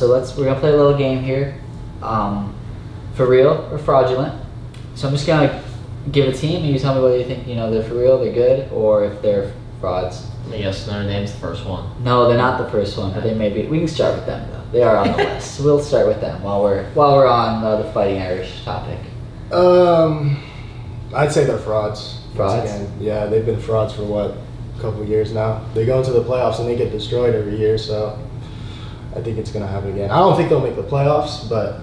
So we're gonna play a little game here. For real or fraudulent. So I'm just gonna give a team, and you tell me whether you think they're for real, they're good, or if they're frauds. Yes, Notre Dame's the first one. No, they're not the first one, but they may be. We can start with them though. They are on the list. So we'll start with them while we're on the Fighting Irish topic. I'd say they're frauds. Frauds? Again. Yeah, they've been frauds for a couple of years now. They go into the playoffs and they get destroyed every year, so I think it's going to happen again. I don't think they'll make the playoffs, but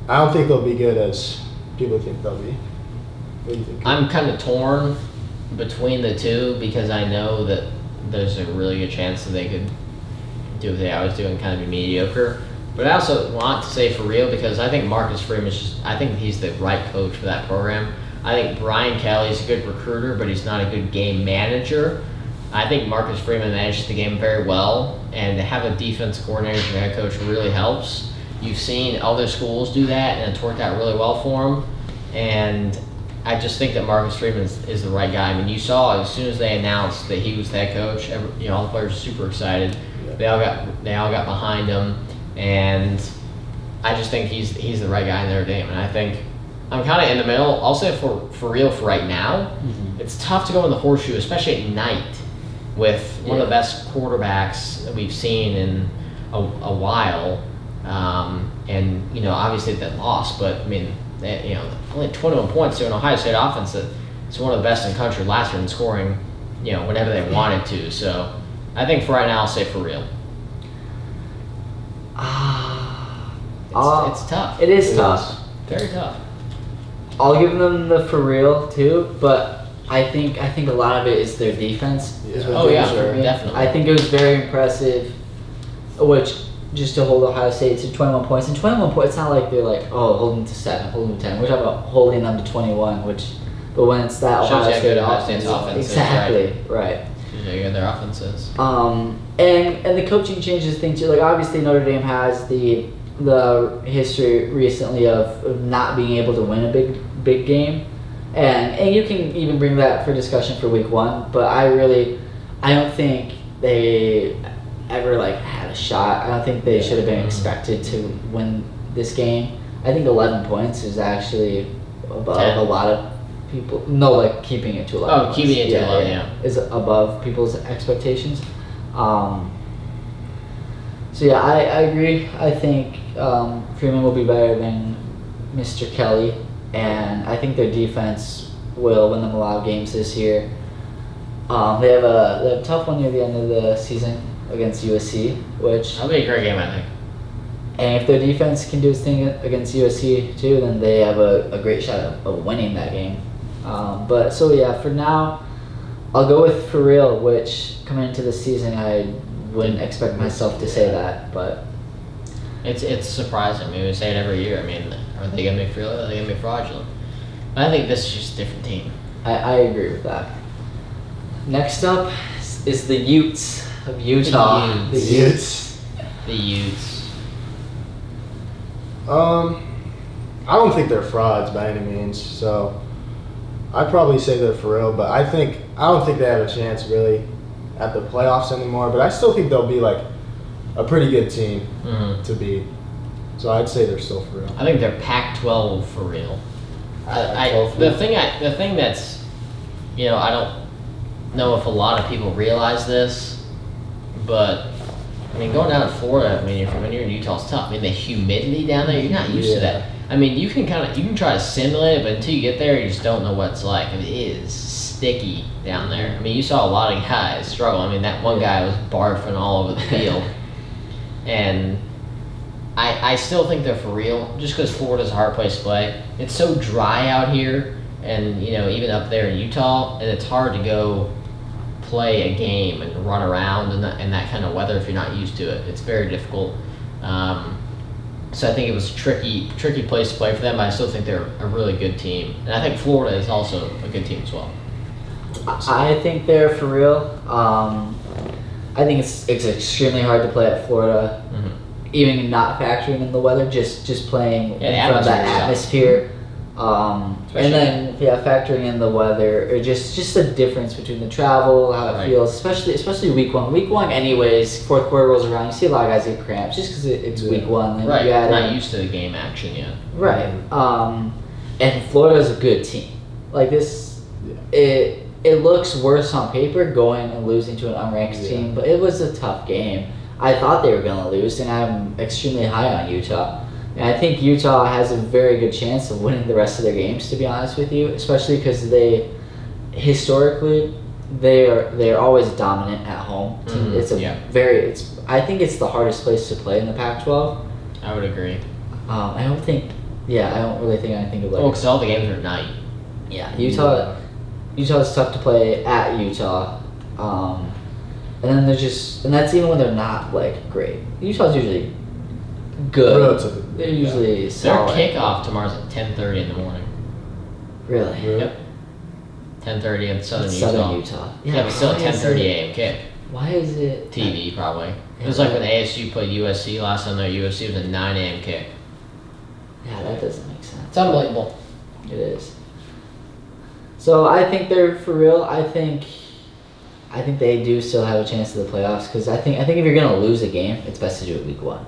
I don't think they'll be good as people think they'll be. What do you think? I'm kind of torn between the two because I know that there's a really good chance that they could do what they always do and kind of be mediocre. But I also want to say for real because I think Marcus Freeman I think he's the right coach for that program. I think Brian Kelly's a good recruiter, but he's not a good game manager. I think Marcus Freeman manages the game very well, and to have a defense coordinator and head coach really helps. You've seen other schools do that, and it's worked out really well for them. And I just think that Marcus Freeman is the right guy. I mean, you saw as soon as they announced that he was the head coach, all the players were super excited. Yeah. They all got behind him, and I just think he's the right guy in Notre Dame. And I think I'm kind of in the middle. I'll say for real for right now, It's tough to go in the horseshoe, especially at night, with one of the best quarterbacks that we've seen in a while. And obviously they lost, but I mean, only 21 points to an Ohio State offense that's one of the best in the country last year in scoring, whenever they wanted to. So I think for right now, I'll say for real. It's tough. It is tough. Very tough. I'll give them the for real too, but I think a lot of it is their defense. Yeah. Definitely. I think it was very impressive, which just to hold Ohio State to 21 points. And 21 points, it's not like they're like, hold them to 7, hold them to 10. We're talking about holding them to 21, but when it's that Shows Ohio State offense. Exactly, right. Yeah, their offenses. And the coaching changes thing too. Like obviously Notre Dame has the history recently of not being able to win a big game, and you can even bring that for discussion for week 1. But I don't think they ever had a shot. I don't think they should have been expected to win this game. I think 11 points is actually above 10. a lot of people. No, keeping it to 11. Oh, keeping it to 11, yeah. Is above people's expectations. So yeah, I agree. I think Freeman will be better than Mr. Kelly, and I think their defense will win them a lot of games this year. They have a tough one near the end of the season against USC, which that'll be a great game, I think. And if their defense can do its thing against USC too, then they have a great shot of winning that game. But so yeah, for now, I'll go with for real, which coming into the season I wouldn't expect myself to say that, but it's surprising. I mean, we say it every year. I mean, are they gonna be for real? Or are they gonna be fraudulent? But I think this is just a different team. I agree with that. Next up is the Utes of Utah. The Utes. The Utes. I don't think they're frauds by any means, so I'd probably say they're for real, but I don't think they have a chance really at the playoffs anymore, but I still think they'll be a pretty good team to beat. So I'd say they're still for real. I think they're Pac-12 for real. The thing that's, I don't know if a lot of people realize this, but I mean, going down to Florida, I mean, when you're in Utah, it's tough. I mean, the humidity down there, you're not used to that. I mean, you can try to simulate it, but until you get there, you just don't know what it's like. It is sticky down there. I mean, you saw a lot of guys struggle. I mean, that one guy was barfing all over the field. And I still think they're for real, just because Florida's a hard place to play. It's so dry out here, and even up there in Utah, and it's hard to go play a game and run around in that kind of weather if you're not used to it. It's very difficult. So I think it was a tricky place to play for them. I still think they're a really good team, and I think Florida is also a good team as well. I think they're for real. I think it's extremely hard to play at Florida, even not factoring in the weather. Just playing in front of that atmosphere. And then factoring in the weather, or just the difference between the travel, how it feels, especially week one. Week one, anyways, fourth quarter rolls around. You see a lot of guys get cramps just because it's week one. Right, you're not used to the game action yet. Right. And Florida's a good team. Like this, it looks worse on paper going and losing to an unranked team, but it was a tough game. I thought they were going to lose, and I'm extremely high on Utah. And I think Utah has a very good chance of winning the rest of their games, to be honest with you, especially because they, historically, they're always dominant at home. Mm-hmm. I think it's the hardest place to play in the Pac-12. I would agree. I don't really think I think of like. Well, because all the games are at night. Yeah, Utah is tough to play at Utah, and then that's even when they're not like great. Utah's usually good. Relatively. They're usually solid. Their kickoff tomorrow's at 10:30 in the morning. Really? Yep. 10:30 in Southern Utah. Yeah, but still a 10:30 a.m. kick. Why is it? TV probably. It was like when ASU played USC last time. Their USC was a 9 a.m. kick. Yeah, that doesn't make sense. It's unbelievable. It is. So I think they're for real. I think they do still have a chance to the playoffs because I think if you're gonna lose a game, it's best to do it week one.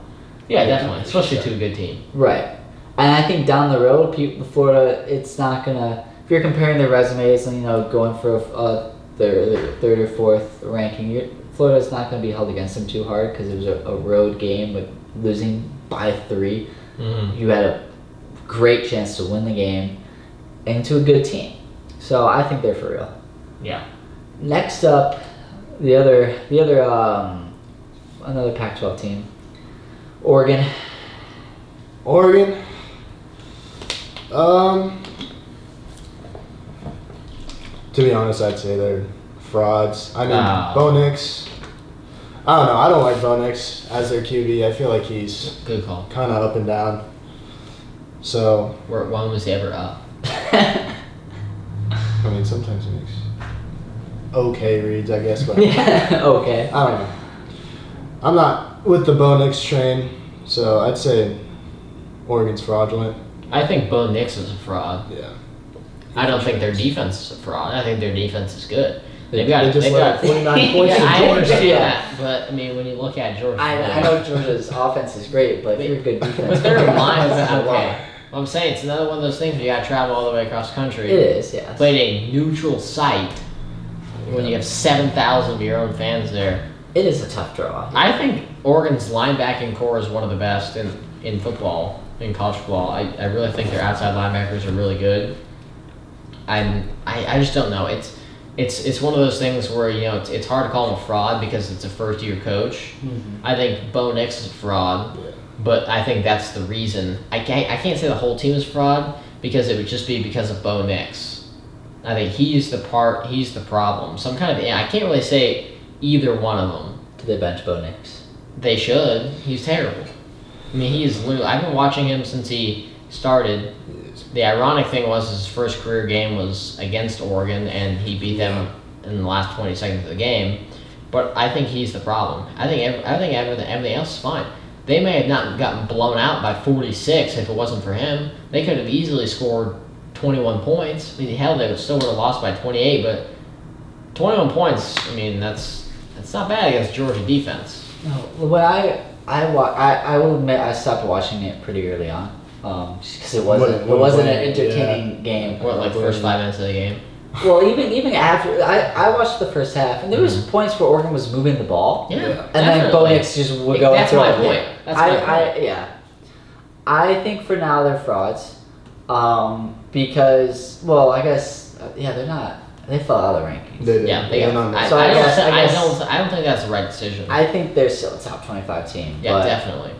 Yeah, definitely, especially to a good team. Right, and I think down the road, Florida, it's not gonna. If you're comparing their resumes and going for their third or fourth ranking, Florida's not gonna be held against them too hard because it was a road game with losing by 3. Mm-hmm. You had a great chance to win the game and to a good team. So I think they're for real. Yeah. Next up, the other another Pac-12 team, Oregon. To be honest, I'd say they're frauds. I mean, Bo Nix. I don't know. I don't like Bo Nix as their QB. I feel like he's good call. Kind of up and down. So. When was he ever up? I mean, sometimes he makes okay reads, I guess, but okay. I don't know. I'm not with the Bo Nix train, so I'd say Oregon's fraudulent. I think Bo Nix is a fraud. Yeah. I don't think their defense is a fraud. I think their defense is good. They've got 49 points in I Georgia. understand that, but I mean, when you look at Georgia, I know Georgia's offense is great, but you're a good defense. But their line is okay. I'm saying it's another one of those things where you got to travel all the way across the country. It is, yes. Played a neutral site when you have 7,000 of your own fans there. It is a tough draw. I think Oregon's linebacking core is one of the best in football, in college football. I really think their outside linebackers are really good. I just don't know. It's one of those things where it's hard to call him a fraud because it's a first year coach. Mm-hmm. I think Bo Nix is a fraud. Yeah. But I think that's the reason. I can't say the whole team is fraud because it would just be because of Bo Nix. I think he's the problem. So I can't really say either one of them. Do they bench Bo Nix? They should. He's terrible. I mean, he is literally. I've been watching him since he started. The ironic thing was his first career game was against Oregon, and he beat them in the last 20 seconds of the game. But I think he's the problem. I think everything else is fine. They may have not gotten blown out by 46 if it wasn't for him. They could have easily scored 21 points. I mean, hell, they still would have lost by 28, but 21 points, I mean, that's not bad against Georgia defense. No, when I will admit I stopped watching it pretty early on, just because it wasn't an entertaining game. What, like first 5 minutes of the game? Well, even after I watched the first half, and there was points where Oregon was moving the ball. Yeah, and then Bo Nix just would go. That's my point. I think for now they're frauds, because I guess they're not. They fell out of the rankings. They did. I don't think that's the right decision. I think they're still a top 25 team. Yeah, definitely.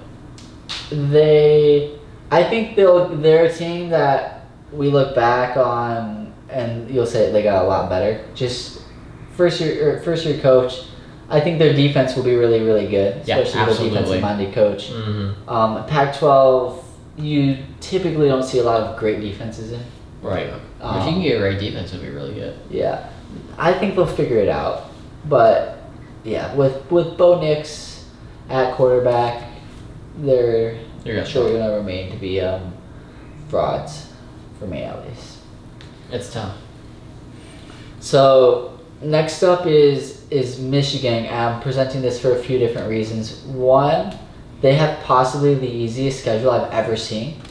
I think they're a team that we look back on. And you'll say they got a lot better. Just first year coach. I think their defense will be really, really good, especially with a defensive-minded coach. Mm-hmm. Pac-12, you typically don't see a lot of great defenses in. Right. If you can get a great defense, it'll be really good. Yeah, I think they'll figure it out. But yeah, with Bo Nix at quarterback, they're going to remain to be frauds for me at least. It's tough. So next up is Michigan. I'm presenting this for a few different reasons. One, they have possibly the easiest schedule I've ever seen.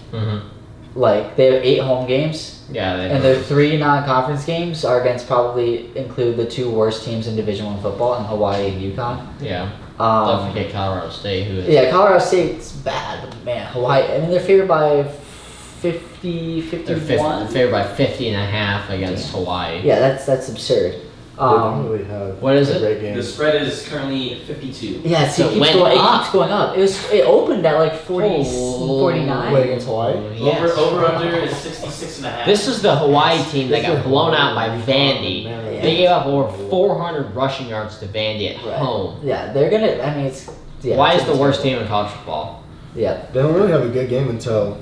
Like, they have 8 home games. Yeah, and their 3 non-conference games are against probably include the 2 worst teams in Division I football in Hawaii and UConn. Yeah. Don't forget Colorado State, who is... Yeah, Colorado State's bad, but man, Hawaii... I mean, they're favored by 50, 51. They're favored by 50.5 against Hawaii. Yeah, that's absurd. They don't really have what is a it? great game. The spread is currently 52. Yeah, see, So it keeps going up. It opened at like 40, 49. Wait, against Hawaii? Yes. Over under is 66.5. This is the Hawaii team that got blown out by Vandy. They gave up over 400 rushing yards to Vandy at home. Yeah, they're gonna. I mean, it's. Yeah, Hawaii it's is the worst terrible. team in college football. Yeah. They don't really have a good game until...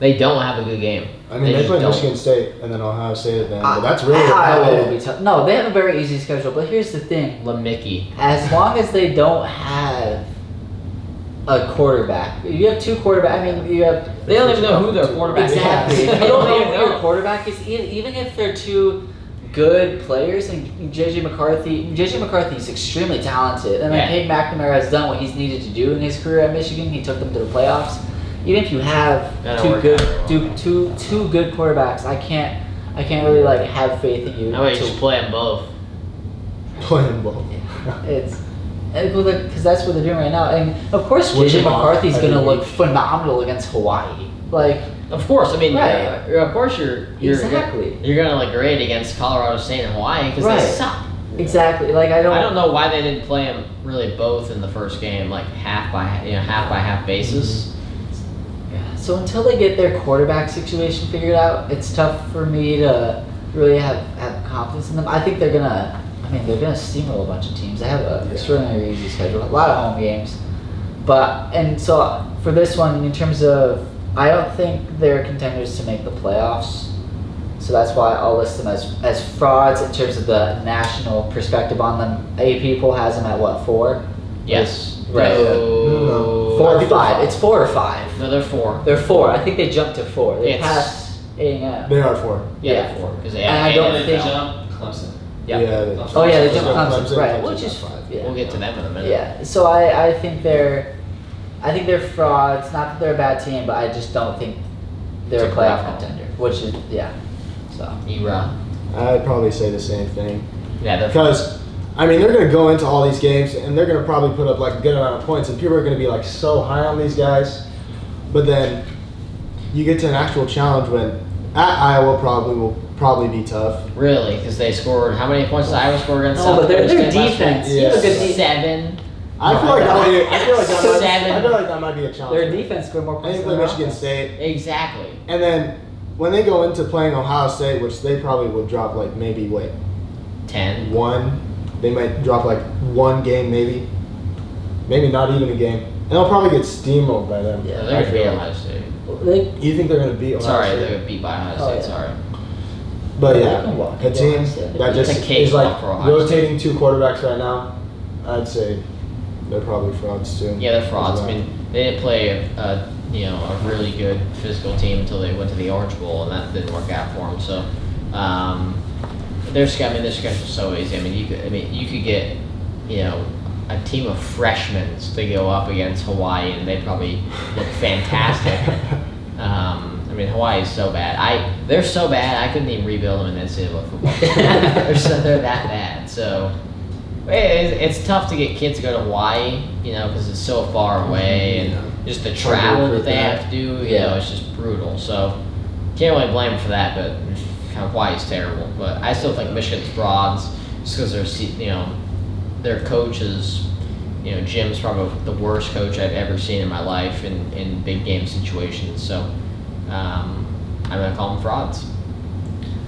They don't have a good game. I mean, they just play don't. Michigan State and then Ohio State at the end, but that's really Iowa about will be it. tough. No, they have a very easy schedule, but here's the thing. Mickey. As long as they don't have a quarterback, you have 2 quarterbacks. I mean, you have. They don't even know who their quarterback Exactly. is. If you don't know who your quarterback is, even if they're 2 good players, and JJ McCarthy is extremely talented, and Yeah. Cade McNamara has done what he's needed to do in his career at Michigan. He took them to the playoffs. Even if you have That'll work out. two good quarterbacks, I can't really like have faith in you. How about you just play them both? Playing ball. It's because that's what they're doing right now, and of course Switch JJ him off McCarthy's every gonna look week. phenomenal against Hawaii. Like, Of course, I mean, Right. of course you're Exactly. you're gonna look great against Colorado State and Hawaii because Right. they suck. exactly. Like, I don't know why they didn't play them really both in the first game, like half by half basis. Yeah. So until they get their quarterback situation figured out, it's tough for me to really have confidence in them. I think they're gonna steamroll a bunch of teams. They have an extraordinarily easy schedule, a lot of home games. And so for this one, in terms of, I don't think they're contenders to make the playoffs. So that's why I'll list them as frauds in terms of the national perspective on them. AP poll has them at what, 4? Yes. Right. No. 4 I or think they're 5. five. It's 4 or 5. No, they're 4. They're 4. I think they jumped to 4. They It's- passed A&M. They are 4. Yeah, Yeah. they're 4 because And I don't And think- then jump Clemson. Yeah. they- Oh yeah, they jumped Clemson, Clemson, right? Clemson Which is got 5. yeah. We'll get to them in a minute. Yeah. So I think they're frauds. Not that they're a bad team, but I just don't think they're a It's a playoff playoff. contender. Which is So Era. I'd probably say the same thing. Yeah, they're Because, I mean, they're going to go into all these games and they're going to probably put up like a good amount of points, and people are going to be like so high on these guys. But then you get to an actual challenge when at Iowa will probably be tough. really because they scored. How many points did Iowa score against? No, South but their Dakota State last defense. week? Yeah. You have a good 7. I feel like that might be. I feel like Seven. that might be a challenge. Their defense scored more I points think than play their Michigan offense. State, Exactly. and then when they go into playing Ohio State, which they probably will drop like maybe 10. one. They might drop like one game, maybe not even a game, and they'll probably get steamrolled by them. Yeah. No, I they're gonna feel beat like. Ohio State. You think they're gonna beat Ohio Sorry, State? they're gonna beat by Ohio Oh, State. yeah. Sorry. But They yeah, can walk a into team Ohio State. that It's just a cake is like walk for Ohio rotating 2 quarterbacks right now, I'd say they're probably frauds too. Yeah, they're frauds. as I well. mean, they didn't play a really good physical team until they went to the Orange Bowl, and that didn't work out for them. So, their schedule's so easy. I mean, you could get, a team of freshmen to go up against Hawaii, and they probably look fantastic. I mean, Hawaii is so bad. They're so bad. I couldn't even rebuild them in NCAA football. they're that bad. So it's tough to get kids to go to Hawaii, because it's so far away, and just the travel that they have to do. It's just brutal. So can't really blame them for that. But Hawaii's terrible. But I still think Michigan's frauds, just because their coaches. Jim's probably the worst coach I've ever seen in my life in big game situations. So I'm gonna call them frauds.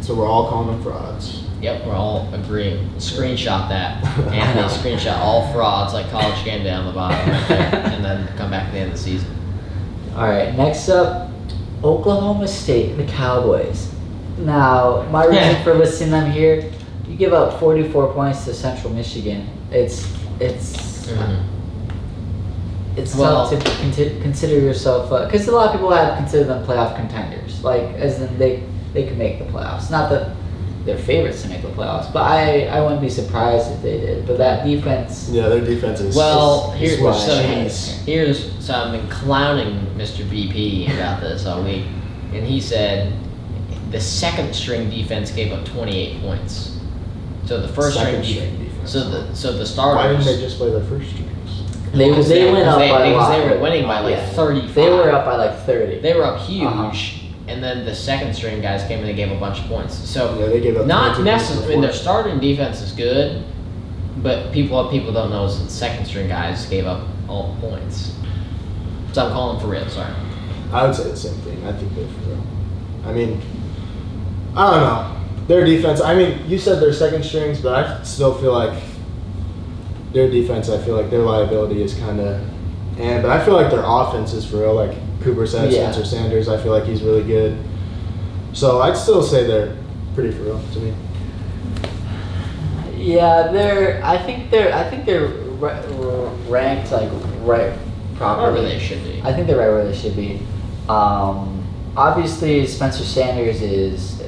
So we're all calling them frauds. Yep, we're all agreeing. Screenshot that. Anthony, screenshot all frauds like College Game Day on the bottom right there, and then come back at the end of the season. All right, next up, Oklahoma State, the Cowboys. Now, my reason for listing them here, you give up 44 points to Central Michigan. It's Well- tough to consider yourself, because a lot of people have considered them playoff contenders. Like, as in they could make the playoffs. Not that they're favorites to make the playoffs, but I wouldn't be surprised if they did. But that defense, Yeah, their defense is. Well, is here's what so changed. here's so I've been clowning Mr. BP about this all week, and he said the second string defense gave up 28 points. So the first Second string string defense. so the starters. Why didn't they just play their first strings? they went up by a because lot. they were winning by like 35. They were up by like 30. They were up huge, Uh-huh. and then the second string guys came and they gave a bunch of points. So Yeah, they gave up not 22 necessarily. I mean, before. their starting defense is good, but what people don't know is that the second string guys gave up all the points. So I'm calling for real. Sorry. I would say the same thing. I think they're for real. I mean, I don't know. Their defense, I mean, you said their second strings, but I still feel like their defense, I feel like their liability is kind of, but I feel like their offense is for real. Like Cooper said, Yeah. Spencer Sanders, I feel like he's really good. So I'd still say they're pretty for real to me. Yeah, I think they're ranked like right properly. Wherever they should be. I think they're right where they should be. Obviously, Spencer Sanders is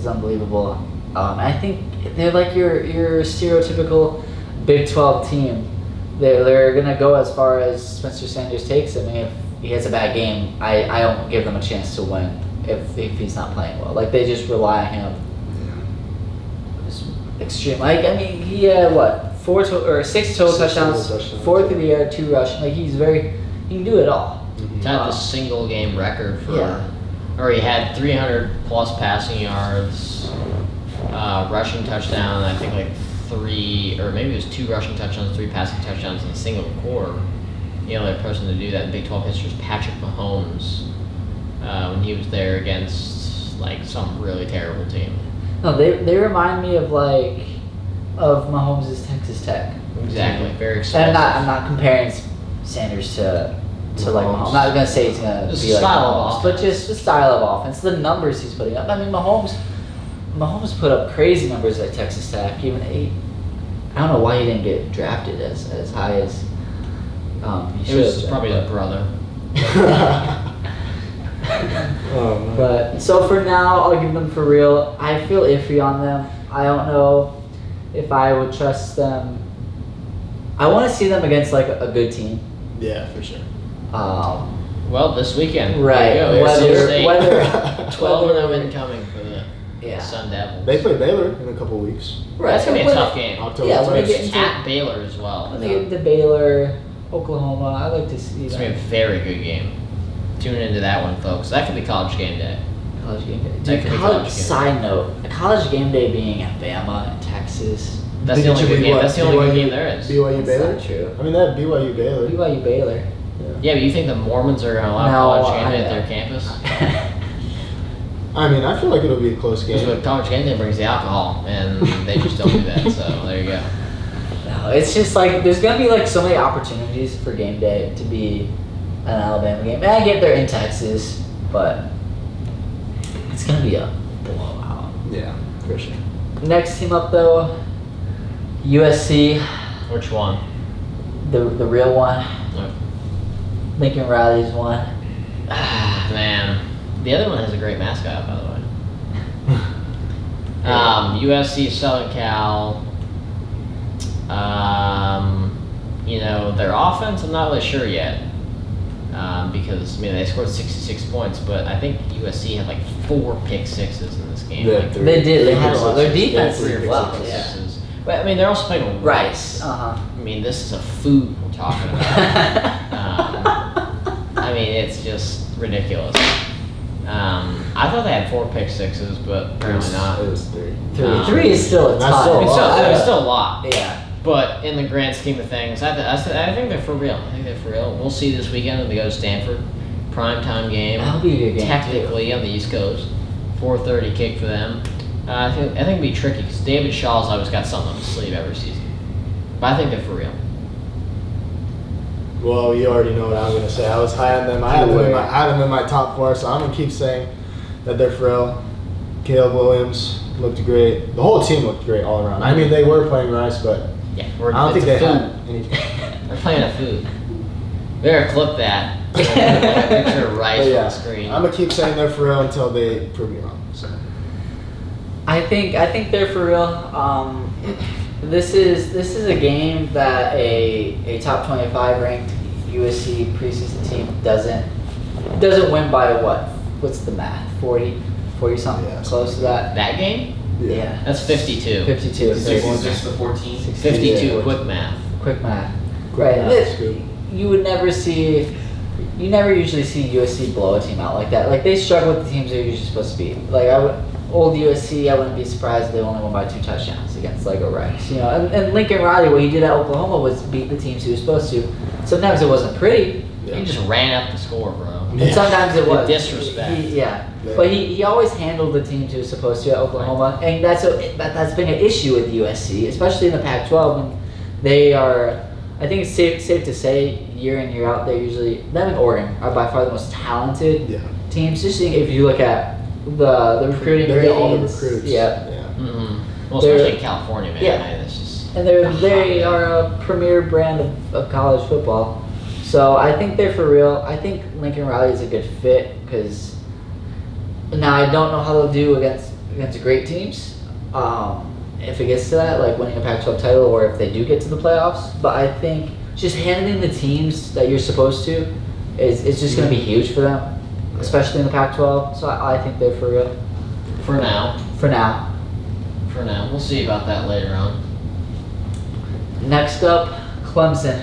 unbelievable. I think they're like your stereotypical Big 12 team. They're gonna go as far as Spencer Sanders takes him. If he has a bad game, I don't give them a chance to win if he's not playing well. Like they just rely on him. It's extreme. Like I mean, he had what 6 total touchdowns, 4 through the air, 2 rushing. Like he can do it all. To have the single game record for, Yeah. or he had 300 plus passing yards, rushing touchdown. I think like 3, or maybe it was 2 rushing touchdowns, 3 passing touchdowns in a single quarter. The only person to do that in Big 12 history is Patrick Mahomes when he was there against like some really terrible team. No, they remind me of Mahomes' Texas Tech. Exactly, very expensive. And I'm not comparing Sanders to like Mahomes. I'm not gonna say he's gonna Just be the like style of Mahomes, but offense. just the style of offense, the numbers he's putting up. I mean, Mahomes put up crazy numbers at Texas Tech. Even I don't know why he didn't get drafted as high as he It should. was probably his brother. Oh, man. But so for now, I'll give them for real. I feel iffy on them. I don't know if I would trust them. I want to see them against like a good team. Yeah, for sure. Well, this weekend. Right. There you go. Arizona State. Whether 12-0 incoming for the Yeah. Sun Devils. They play Baylor in a couple weeks. That's gonna be a When tough they- game. October Yeah, when they 1st. get into At Baylor as well. when they get into Baylor, Oklahoma, I like to see It's that. gonna be a very good game. Tune into that one, folks. That could be college game day. College game day. That Dude, could be college, college game. side note, a college game day being at Bama and Texas. That's the Think it only should good be game. what, That's the only good BYU game there is. BYU That's Baylor? not true. I mean, they have BYU Baylor. BYU Baylor. Yeah, but you think the Mormons are gonna allow No, college game day I- at their campus? I mean, I feel like it'll be a close Because game. what college game day brings the alcohol, and they just don't do that. So there you go. No, it's just like there's gonna be like so many opportunities for game day to be an Alabama game. And I get they're in Texas, but it's gonna be a blowout. Yeah, for sure. Next team up though, USC, Which one? the real one. Look. Lincoln Riley's one. Man, the other one has a great mascot, by the way. USC, Southern Cal. Their offense, I'm not really sure yet. Because they scored 66 points, but I think USC had like 4 pick sixes in this game. Yeah, Like, three. They did. They Three had pick a lot. Their sixes. defense Yeah, is three well. pick pick Yeah. sixes. But I mean, they're also playing with rice. Uh-huh. I mean, this is a food we're talking about. I mean, it's just ridiculous. I thought they had 4 pick sixes, but apparently not. It was 3. Three is still a That's ton. still a It's lot. still, it's still a lot. Yeah. But in the grand scheme of things, I think they're for real. I think they're for real. We'll see this weekend when they go to Stanford. Primetime game. That'll be a good game. Technically on the East Coast. 4:30 kick for them. I think it'll be tricky because David Shaw's always got something up his sleeve every season. But I think they're for real. Well, you already know what I'm going to say. I was high on them. I had them in my top 4, so I'm going to keep saying that they're for real. Caleb Williams looked great. The whole team looked great all around. I mean, they were playing rice, but Yeah, I don't think they food. had anything. They're playing a food. Better clip that. Put a picture of rice But on yeah, the screen. I'm going to keep saying they're for real until they prove me wrong. So. I think they're for real. This is a game that a top 25 ranked USC preseason team doesn't win by what? What's the math? 40 something, Yeah. close to that. That game? Yeah. That's 52. 52. 66 to 14. 52, Yeah. quick math. Quick math. Quick Right. math, This- scoop. you never usually see USC blow a team out like that. Like they struggle with the teams they're usually supposed to beat. Like old USC, I wouldn't be surprised if they only won by 2 touchdowns against like a Rex. You know, and Lincoln Riley, what he did at Oklahoma was beat the teams he was supposed to. Sometimes it wasn't pretty, Yeah. You just ran up the score, bro. and sometimes it The was disrespect. Yeah. Yeah. But he always handled the teams he was supposed to at Oklahoma, and that's been an issue with USC, especially in the Pac-12 when they are. I think it's safe to say year in year out, they're usually them and Oregon are by far the most talented Yeah. teams. Just if you look at the recruiting They get all the grades, recruits. yeah, Mm-hmm. Well, They're- especially in California, man. Yeah. Man, it's just and they are a premier brand of college football. So I think they're for real. I think Lincoln Riley is a good fit because now I don't know how they'll do against great teams. If it gets to that, like winning a Pac-12 title, or if they do get to the playoffs, but I think just handling the teams that you're supposed to is just going to be huge for them, especially in the Pac-12. So I think they're for real for now. for now. For now, we'll see about that later on. Next up, Clemson.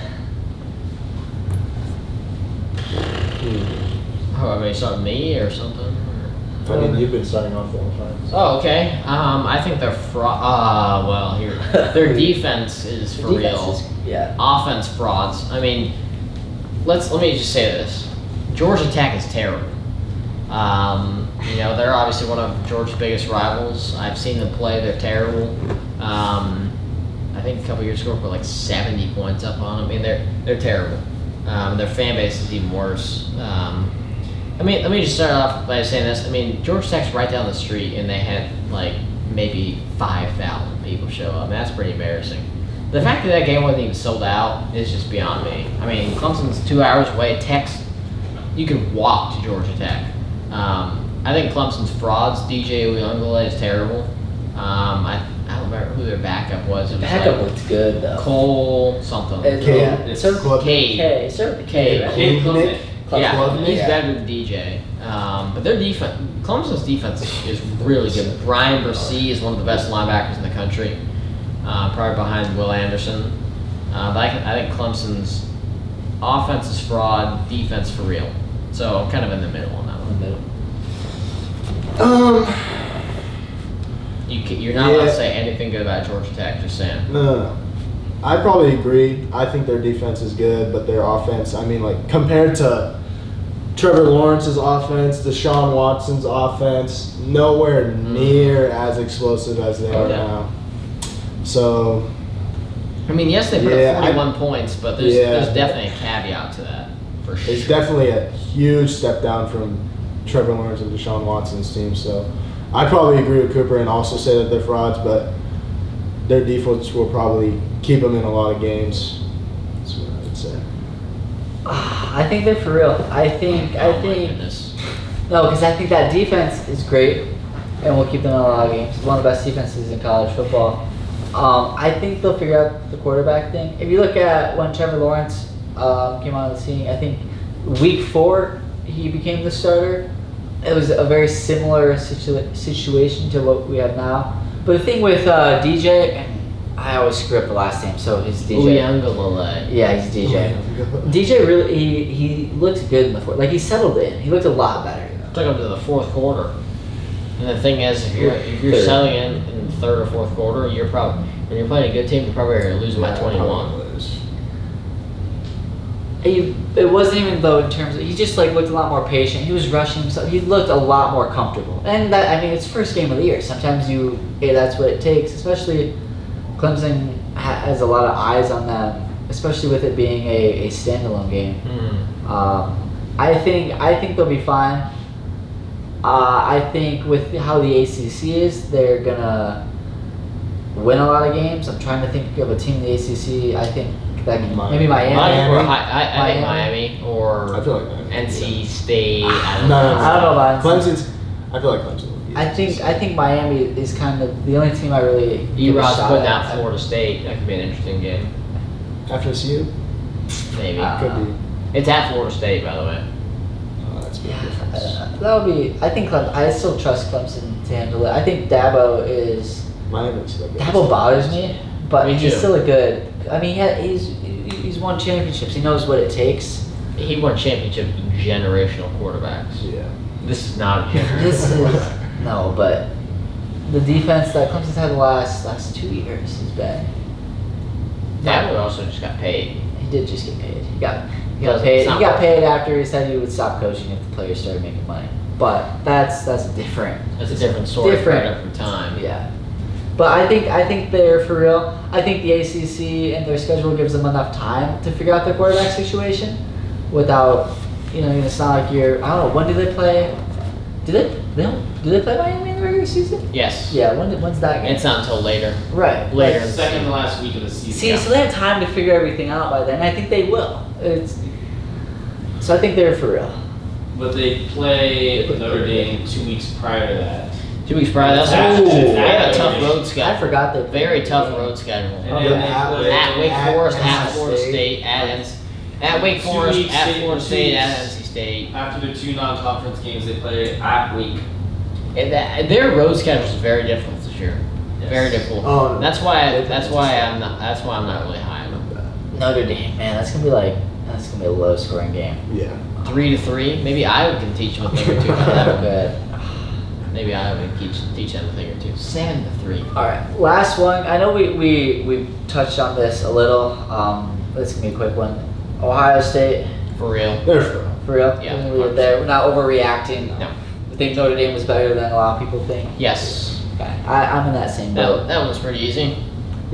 Oh, I mean, something me or something? Or? I mean, you've been starting off the whole time. Oh, okay. I think they're well, here their defense is for Defense real. is- yeah. Offense frauds. I mean, let me just say this: Georgia Tech is terrible. You know, they're obviously one of Georgia's biggest rivals. I've seen them play; they're terrible. I think a couple years ago, we put like 70 points up on them. I mean, they're terrible. Their fan base is even worse. I mean, let me just start off by saying this. I mean, Georgia Tech's right down the street, and they had like maybe 5,000 people show up. That's pretty embarrassing. The fact that that game wasn't even sold out is just beyond me. I mean, Clemson's 2 hours away. Tech's, you can walk to Georgia Tech. I think Clemson's frauds. DJ Uyunglele is terrible. I don't remember who their backup was. It was Backup like looks good though. Cole something. It starts with Club- Cade. K. It starts with K, right? Cade Klubnik. Yeah, Klubnik? he's Yeah. better than DJ. But their defense, Clemson's defense is really good. Brian Brissy is one of the best linebackers in the country, probably behind Will Anderson. But I think Clemson's offense is fraud, defense for real. So I'm kind of in the middle on that one. You're not allowed to Yeah. say anything good about Georgia Tech. Just saying. No. I probably agree. I think their defense is good, but their offense, I mean, like, compared to Trevor Lawrence's offense, Deshaun Watson's offense, nowhere near as explosive as they are Yeah. now. So, I mean, yes, they put Yeah, up 41 points, but there's definitely a caveat to that for sure. it's definitely a huge step down from Trevor Lawrence and Deshaun Watson's team. So, I probably agree with Cooper and also say that they're frauds, but their defense will probably keep them in a lot of games. That's what I would say. I think they're for real. I think Oh my goodness. no, because I think that defense is great, and will keep them in a lot of games. It's one of the best defenses in college football. I think they'll figure out the quarterback thing. If you look at when Trevor Lawrence came on the scene, I think week 4 he became the starter. It was a very similar situation to what we have now. But the thing with DJ, and I always screw up the last name, so he's DJ. Uyunglele. Yeah, he's DJ. DJ really, he looked good in the fourth. Like he settled in. He looked a lot better. Took him to the fourth quarter. And the thing is, if you're Third. selling in the third or fourth quarter, you're probably when you're playing a good team, you're probably losing by 21. It wasn't even though in terms of, he just like looked a lot more patient. He was rushing himself. He looked a lot more comfortable. And that, I mean, it's first game of the year. Sometimes that's what it takes. Especially Clemson has a lot of eyes on them, especially with it being a standalone game. I think they'll be fine. I think with how the ACC is, they're gonna win a lot of games. I'm trying to think of a team in the ACC. I think that maybe Miami. I think Miami or I feel like Miami. NC State. I don't No, know. I don't know about NC. Clemson's. I feel like Clemson. I think Miami is kind of the only team I really give a Erod's shot putting at. out Florida State. That could be an interesting game. FSU Maybe. could be. It's at Florida State, by the way. Oh, that's a big Yeah, difference. that'll be. I think I still trust Clemson to handle it. I think Dabo is. Miami's still good. Dabo bothers me, but Me he's too. still a good. I mean, he's won championships. He knows what it takes. He won championship generational quarterbacks. Yeah. This is not a generational This is quarterback. no, but the defense that Clemson's had the last 2 years has been. Dabo also just got paid. He did just get paid. He got Doesn't- paid. it's He not got worth paid after he said he would stop coaching if the players started making money. But that's different. That's a different story for a Different. different time. Yeah. But I think they're for real. I think the ACC and their schedule gives them enough time to figure out their quarterback situation without, it's not like you're. I don't know. When do they play? Do they play Miami in the regular season? Yes. Yeah. When's that game? It's not until later. right. Later. Like, Second to last week of the season. see, so they have time to figure everything out by then. I think they will. So I think they're for real. But they play Notre Dame 2 weeks prior to that. 2 weeks prior. That's Ooh. they had a tough road I schedule. forgot they Very tough road schedule. And Oh, then yeah. they play At Wake Forest, at NC Florida State, at Wake 2 Forest, weeks, at they- Florida 2 State, at weeks. NC State. After the 2 non-conference games, they play at Wake. And their road schedule is very difficult this year. Yes. Very difficult. Oh, That's why I'm not really high on them. Notre Dame, man, that's gonna be a low scoring game. Yeah. 3-3. Maybe Iowa can teach them a thing or two. That's good. Maybe Iowa can teach them a thing or two. 7-3. All right, last one. I know we touched on this a little. This can be a quick one. Ohio State, For real. They're for real. for real. Yeah, We're gonna leave it there. We're not overreacting. No. I think Notre Dame was better than a lot of people think. Yes. Okay, I'm in that same boat. That one's pretty easy.